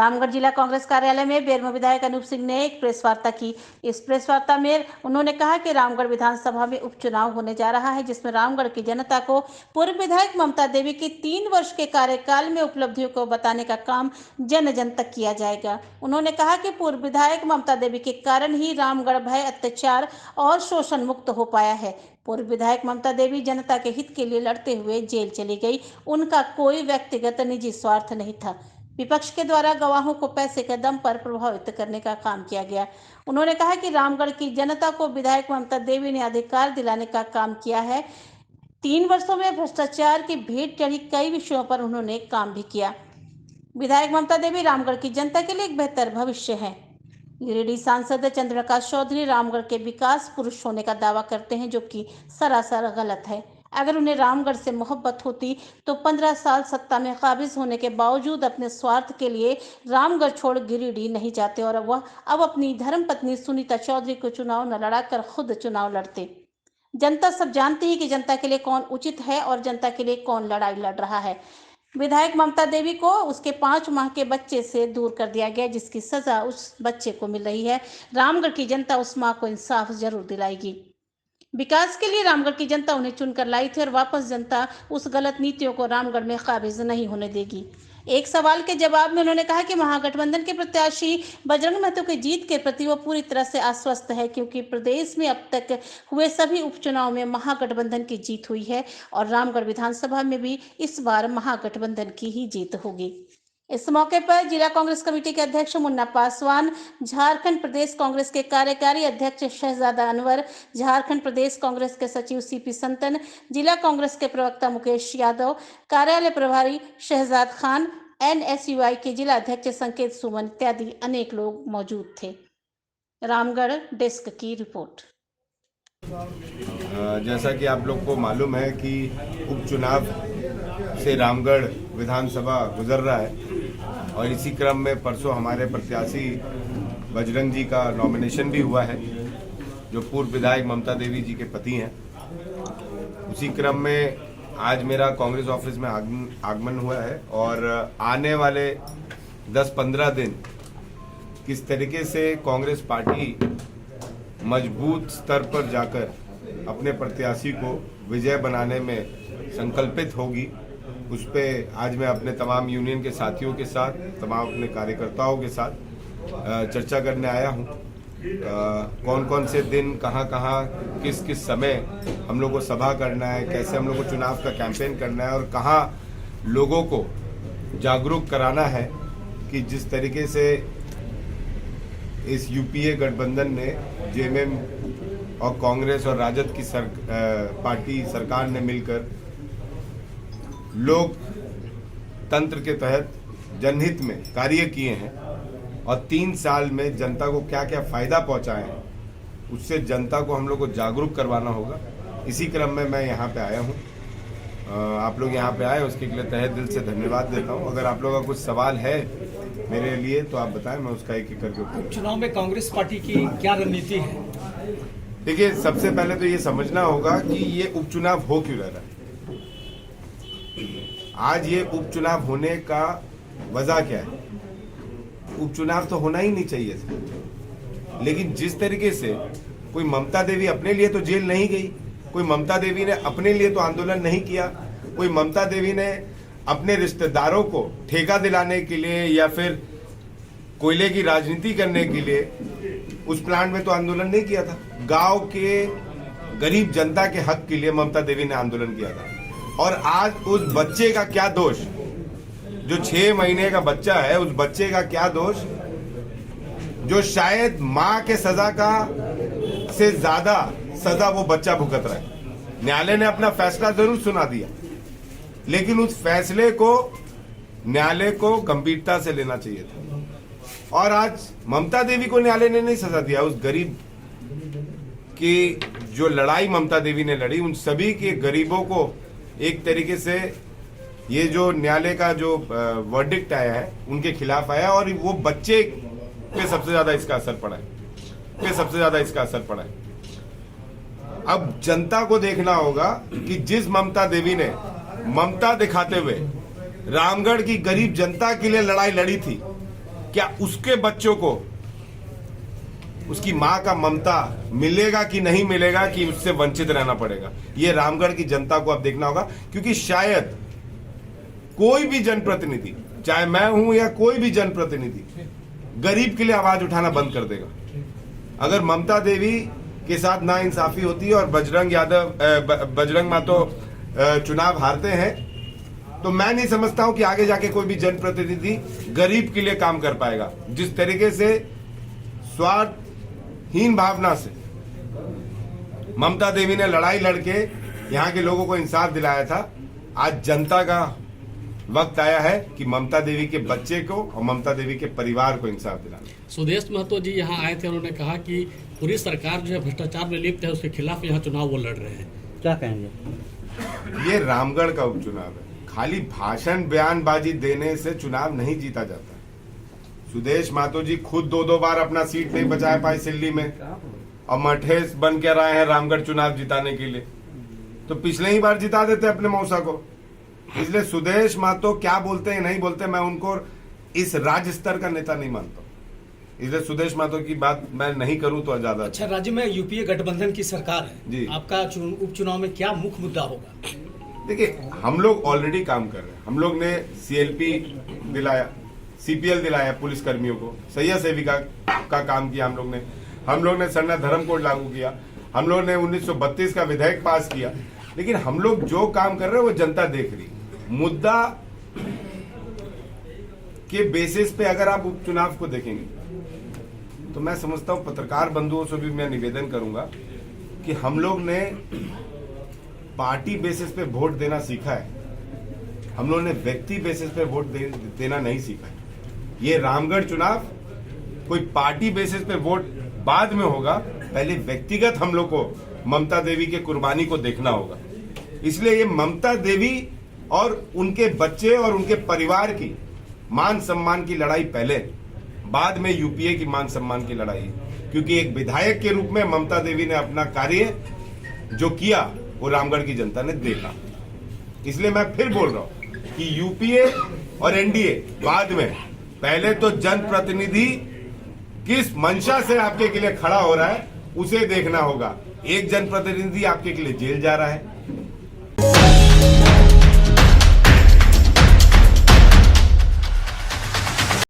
रामगढ़ जिला कांग्रेस कार्यालय में बेरमो विधायक अनूप सिंह ने एक प्रेस वार्ता की। इस प्रेस वार्ता में उन्होंने कहा कि रामगढ़ विधानसभा में उपचुनाव होने जा रहा है, जिसमें रामगढ़ की जनता को पूर्व विधायक ममता देवी की 3 वर्ष के कार्यकाल में उपलब्धियों को बताने का काम जन जन तक किया जाएगा। उन्होंने कहा कि पूर्व विधायक ममता देवी के कारण ही रामगढ़ भय, अत्याचार और शोषण मुक्त हो पाया है। पूर्व विधायक ममता देवी जनता के हित के लिए लड़ते हुए जेल चली गई। उनका कोई व्यक्तिगत निजी स्वार्थ नहीं था। विपक्ष के द्वारा गवाहों को पैसे के दम पर प्रभावित करने का काम किया गया। उन्होंने कहा कि रामगढ़ की जनता को विधायक ममता देवी ने अधिकार दिलाने का काम किया है। 3 वर्षों में भ्रष्टाचार की भेंट चढ़ी कई विषयों पर उन्होंने काम भी किया। विधायक ममता देवी रामगढ़ की जनता के लिए एक बेहतर भविष्य है। गिरिडीह सांसद चंद्रप्रकाश चौधरी रामगढ़ के विकास पुरुष होने का दावा करते हैं, जो कि सरासर गलत है। अगर उन्हें रामगढ़ से मोहब्बत होती तो 15 साल सत्ता में काबिज होने के बावजूद अपने स्वार्थ के लिए रामगढ़ छोड़ गिरिडीह नहीं जाते और वह अब अपनी धर्मपत्नी सुनीता चौधरी को चुनाव न लड़ाकर खुद चुनाव लड़ते। जनता सब जानती है कि जनता के लिए कौन उचित है और जनता के लिए कौन लड़ाई लड़ रहा है। विधायक ममता देवी को उसके 5 माह के बच्चे से दूर कर दिया गया, जिसकी सजा उस बच्चे को मिल रही है। रामगढ़ की जनता उस मां को इंसाफ जरूर दिलाएगी। विकास के लिए रामगढ़ की जनता उन्हें चुनकर लाई थी और वापस जनता उस गलत नीतियों को रामगढ़ में काबिज नहीं होने देगी। एक सवाल के जवाब में उन्होंने कहा कि महागठबंधन के प्रत्याशी बजरंग महतो की जीत के प्रति वो पूरी तरह से आश्वस्त है, क्योंकि प्रदेश में अब तक हुए सभी उपचुनाव में महागठबंधन की जीत हुई है और रामगढ़ विधानसभा में भी इस बार महागठबंधन की ही जीत होगी। इस मौके पर जिला कांग्रेस कमेटी के अध्यक्ष मुन्ना पासवान, झारखंड प्रदेश कांग्रेस के कार्यकारी अध्यक्ष शहजादा अनवर, झारखंड प्रदेश कांग्रेस के सचिव सीपी संतन, जिला कांग्रेस के प्रवक्ता मुकेश यादव, कार्यालय प्रभारी शहजाद खान, NSUI के जिला अध्यक्ष संकेत सुमन इत्यादि अनेक लोग मौजूद थे। रामगढ़ डेस्क की रिपोर्ट। जैसा कि आप लोग को मालूम है कि उपचुनाव से रामगढ़ विधानसभा गुजर रहा है और इसी क्रम में परसों हमारे प्रत्याशी बजरंग जी का नॉमिनेशन भी हुआ है, जो पूर्व विधायक ममता देवी जी के पति हैं। उसी क्रम में आज मेरा कांग्रेस ऑफिस में आगमन हुआ है और आने वाले 10-15 दिन किस तरीके से कांग्रेस पार्टी मजबूत स्तर पर जाकर अपने प्रत्याशी को विजय बनाने में संकल्पित होगी, उस पे आज मैं अपने तमाम यूनियन के साथियों के साथ, तमाम अपने कार्यकर्ताओं के साथ चर्चा करने आया हूँ। कौन कौन से दिन, कहाँ कहाँ, किस किस समय हम लोग को सभा करना है, कैसे हम लोग को चुनाव का कैंपेन करना है और कहाँ लोगों को जागरूक कराना है कि जिस तरीके से इस यूपीए गठबंधन ने जेएमएम और कांग्रेस और राजद की पार्टी सरकार ने मिलकर लोक तंत्र के तहत जनहित में कार्य किए हैं और 3 साल में जनता को क्या क्या फायदा पहुंचाए हैं, उससे जनता को हम लोग को जागरूक करवाना होगा। इसी क्रम में मैं यहाँ पे आया हूँ। आप लोग यहाँ पे आए उसके लिए तहे दिल से धन्यवाद देता हूँ। अगर आप लोगों का कुछ सवाल है मेरे लिए तो आप बताएं, मैं उसका एक एक करके। चुनाव में कांग्रेस पार्टी की क्या रणनीति है? देखिए, सबसे पहले तो ये समझना होगा कि ये उपचुनाव हो क्यों रहा है। आज ये उपचुनाव होने का वजह क्या है? उपचुनाव तो होना ही नहीं चाहिए था, लेकिन जिस तरीके से कोई ममता देवी अपने लिए तो जेल नहीं गई, कोई ममता देवी ने अपने लिए तो आंदोलन नहीं किया, कोई ममता देवी ने अपने रिश्तेदारों को ठेका दिलाने के लिए या फिर कोयले की राजनीति करने के लिए उस प्लांट में तो आंदोलन नहीं किया था। गांव के गरीब जनता के हक के लिए ममता देवी ने आंदोलन किया था। और आज उस बच्चे का क्या दोष, जो 6 महीने का बच्चा है, उस बच्चे का क्या दोष जो शायद मां के सजा का से ज्यादा सजा वो बच्चा भुगत रहा है। न्यायालय ने अपना फैसला जरूर सुना दिया, लेकिन उस फैसले को न्यायालय को गंभीरता से लेना चाहिए था। और आज ममता देवी को न्यायालय ने नहीं सजा दिया, उस गरीब की जो लड़ाई ममता देवी ने लड़ी, उन सभी के गरीबों को एक तरीके से ये जो न्यायालय का जो वर्डिक्ट आया है उनके खिलाफ आया और वो बच्चे पे सबसे ज्यादा इसका असर पड़ा है। अब जनता को देखना होगा कि जिस ममता देवी ने ममता दिखाते हुए रामगढ़ की गरीब जनता के लिए लड़ाई लड़ी थी, क्या उसके बच्चों को उसकी मां का ममता मिलेगा कि नहीं मिलेगा, कि उससे वंचित रहना पड़ेगा? ये रामगढ़ की जनता को अब देखना होगा, क्योंकि शायद कोई भी जनप्रतिनिधि, चाहे मैं हूं या कोई भी जनप्रतिनिधि, गरीब के लिए आवाज उठाना बंद कर देगा। अगर ममता देवी के साथ नाइंसाफी होती है और बजरंग महतो चुनाव हारते हैं, तो मैं नहीं समझता हूं कि आगे जाके कोई भी जनप्रतिनिधि गरीब के लिए काम कर पाएगा। जिस तरीके से स्वार्थहीन भावना से ममता देवी ने लड़ाई लड़के यहां के लोगों को इंसाफ दिलाया था, आज जनता का वक्त आया है कि ममता देवी के बच्चे को और ममता देवी के परिवार को इंसाफ दिलाना। सुदेश महतो जी यहाँ आए थे, उन्होंने कहा कि पूरी सरकार जो है भ्रष्टाचार में लिप्त है, उसके खिलाफ यहाँ चुनाव वो लड़ रहे हैं। क्या कहेंगे? ये रामगढ़ का उपचुनाव है, खाली भाषण बयानबाजी देने से चुनाव नहीं जीता जाता। सुदेश महतो जी खुद दो बार अपना सीट नहीं बचा पाए सिल्ली में, और मठेस बन के आए हैं रामगढ़ चुनाव जिताने के लिए, तो पिछले ही बार जिता देते अपने मौसा को। इसलिए सुदेश महतो क्या बोलते हैं नहीं बोलते, मैं उनको इस राज्य स्तर का नेता नहीं मानता, इसलिए सुदेश महतो की बात मैं नहीं करूं तो ज्यादा अच्छा। राज्य में यूपीए गठबंधन की सरकार है जी, आपका उपचुनाव में क्या मुख्य मुद्दा होगा? देखिए, हम लोग ऑलरेडी काम कर रहे हैं। हम लोग ने सीएलपी दिलाया, सीपीएल दिलाया पुलिस कर्मियों को, सैया सेविका का काम किया हम लोग ने सरना धर्म कोड लागू किया, हम लोग ने 1932 का विधेयक पास किया। लेकिन हम लोग जो काम कर रहे हैं वो जनता देख रही। मुद्दा के बेसिस पे अगर आप उपचुनाव को देखेंगे तो मैं समझता हूं, पत्रकार बंधुओं से भी मैं निवेदन करूंगा कि हम लोग ने पार्टी बेसिस पे वोट देना सीखा है, हम लोगों ने व्यक्ति बेसिस पे वोट देना नहीं सीखा है। ये रामगढ़ चुनाव कोई पार्टी बेसिस पे वोट बाद में होगा, पहले व्यक्तिगत हम लोग को ममता देवी के कुर्बानी को देखना होगा। इसलिए ये ममता देवी और उनके बच्चे और उनके परिवार की मान सम्मान की लड़ाई पहले, बाद में यूपीए की मान सम्मान की लड़ाई है। क्योंकि एक विधायक के रूप में ममता देवी ने अपना कार्य जो किया वो रामगढ़ की जनता ने देखा। इसलिए मैं फिर बोल रहा हूं कि यूपीए और एनडीए बाद में, पहले तो जनप्रतिनिधि किस मंशा से आपके के लिए खड़ा हो रहा है उसे देखना होगा। एक जनप्रतिनिधि आपके के लिए जेल जा रहा है,